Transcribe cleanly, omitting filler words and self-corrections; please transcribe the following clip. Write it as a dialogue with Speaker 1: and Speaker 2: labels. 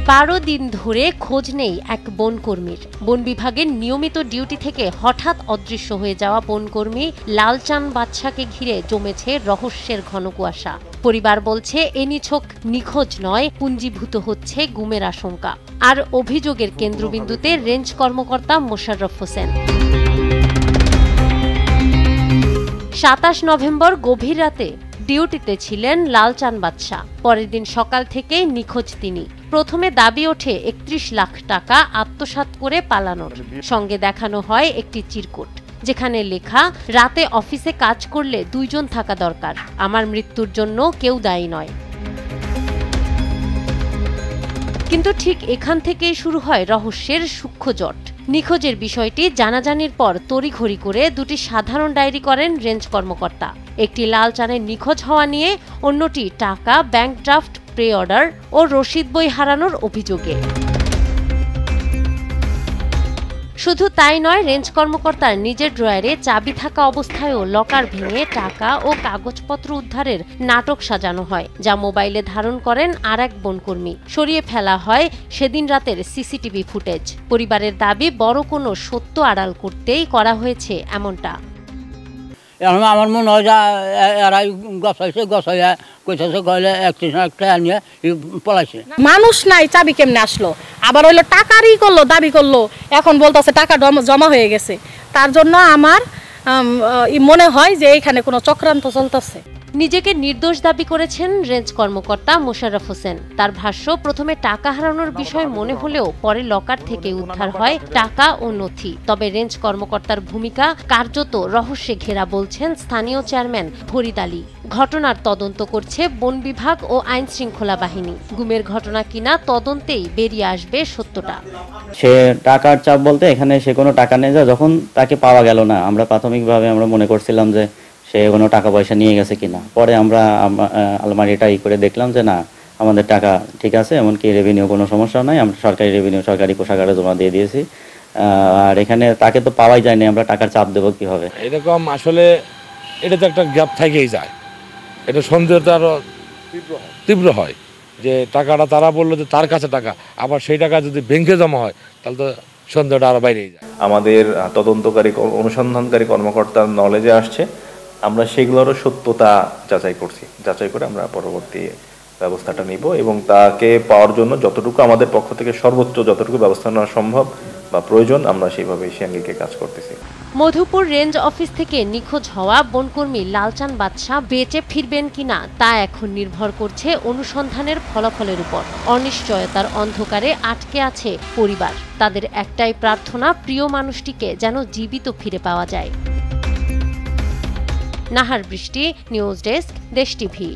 Speaker 1: 12 দিন ধরে খোঁজ নেই এক বনকর্মীর। বন বিভাগের নিয়মিত ডিউটি থেকে হঠাৎ অদৃশ্য হয়ে যাওয়া বনকর্মী লালচান বাদশাকে ঘিরে জমেছে রহস্যের ঘন কুয়াশা। পরিবার বলছে এ নিছক নিখোঁজ নয়, পুঞ্জীভূত হচ্ছে গুমের আশঙ্কা। আর অভিযোগের কেন্দ্রবিন্দুতে রেঞ্জ কর্মকর্তা মোশাররফ হোসেন। 27 নভেম্বর গভীর রাতে ডিউটিতে ছিলেন লালচান বাদশা। পরের দিন সকাল থেকেই নিখোঁজ তিনি। প্রথমে দাবি ওঠে 31 লাখ টাকা আত্মসাৎ করে পালানোর। সঙ্গে দেখানো হয় একটি চিরকুট, যেখানে লেখা, রাতে অফিসে কাজ করলে 2 জন থাকা দরকার, আমার মৃত্যুর জন্য কেউ দায়ী নয়। কিন্তু ঠিক এখান থেকেই শুরু হয় রহস্যের সূক্ষ্ম জট। নিখোঁজের বিষয়টি জানাজানির পর তড়িঘড়ি করে 2টি সাধারণ ডায়েরি করেন রেঞ্জ কর্মকর্তা। একটি লালচানের নিখোঁজ হওয়া নিয়ে, অন্যটি টাকা, ব্যাংক ড্রাফট, প্রে অর্ডার ও রসিদ বই হারানোর অভিযোগে। শুধু তাই নয়, রেঞ্জ কর্মকর্তার নিজের ড্রয়ারে চাবি থাকা অবস্থায়ও লকার ভেঙে টাকা ও কাগজপত্র উদ্ধারের নাটক সাজানো হয়, যা মোবাইলে ধারণ করেন আর এক বনকর্মী। সরিয়ে ফেলা হয় সেদিন রাতের সিসিটিভি ফুটেজ। পরিবারের দাবি, বড় কোনো সত্য আড়াল করতেই করা হয়েছে এমনটা।
Speaker 2: আমার মনে হয় যে এরাই গছাইয়া কইতেছে গলে একটা নিয়ে পলাইছে।
Speaker 3: মানুষ নাই, চাবি কেমনে আসলো? আবার হইলো টাকারই করলো, দাবি করলো, এখন বলতেছে টাকা জমা হয়ে গেছে। তার জন্য আমার মনে হয় যে এখানে কোনো চক্রান্ত চলতেছে।
Speaker 1: নিজেকে নির্দোষ দাবি করেছেন রেঞ্জ কর্মকর্তা মোশাররফ হোসেন। তার ভাষ্য, প্রথমে টাকা হারানোর বিষয় মনে হলেও পরে লকার থেকে উদ্ধার হয় টাকা ও নথি। তবে রেঞ্জ কর্মকর্তার ভূমিকা কার্যত রহস্যে ঘেরা বলছেন স্থানীয় চেয়ারম্যান ফরিদ আলী। ঘটনার তদন্ত করছে বন বিভাগ ও আইন শৃঙ্খলা বাহিনী। গুমের ঘটনা কিনা তদন্তেই বেরিয়ে আসবে সত্যটা।
Speaker 4: সে টাকার চাপ বলতে এখানে সে কোনো টাকা নিয়ে যায়, যখন তাকে পাওয়া গেল না, আমরা প্রাথমিকভাবে আমরা মনে করছিলাম যে সে কোনো টাকা পয়সা নিয়ে গেছে কিনা। পরে আমরা আলমারিটা করে দেখলাম যে না, আমাদের টাকা ঠিক আছে, এমনকি রেভিনিউ কোনো সমস্যা নাই। আমরা সরকারি রেভিনিউ সরকারি কোষাগারে জমা দিয়ে দিয়েছি। আর এখানে তাকে তো পাওয়াই যায়নি, আমরা টাকার চাপ দেবো কিভাবে?
Speaker 5: এরকম আসলে এটা তো একটা গ্যাপ থেকেই যায়। এটা সন্দেহটা আরো তীব্র হয় যে টাকাটা তারা বললো যে তার কাছে টাকা, আবার সেই টাকা যদি ব্যাংকে জমা হয় তাহলে তো সন্দেহটা আরো বাইরেই যায়।
Speaker 6: আমাদের তদন্তকারী অনুসন্ধানকারী কর্মকর্তার নলেজে আসছে, আমরা সেগুলোরও সত্যতা যাচাই করে আমরা পরবর্তী ব্যবস্থাটা নিব এবং তাকে পাওয়ার জন্য যতটুকু আমাদের পক্ষ থেকে সর্বোচ্চ যতটুকু ব্যবস্থা নেওয়া সম্ভব বা প্রয়োজন, আমরা সেইভাবে সঙ্গীকে কাজ করতেছি।
Speaker 1: মধুপুর রেঞ্জ অফিস থেকে নিখোঁজ হওয়া বনকর্মী লালচান বাদশা বেঁচে ফিরবেন কিনা তা এখন নির্ভর করছে অনুসন্ধানের ফলাফলের উপর। অনিশ্চয়তার অন্ধকারে আটকে আছে পরিবার। তাদের একটাই প্রার্থনা, প্রিয় মানুষটিকে যেন জীবিত ফিরে পাওয়া যায়। নাহার বৃষ্টি, নিউজ ডেস্ক, দেশ টিভি।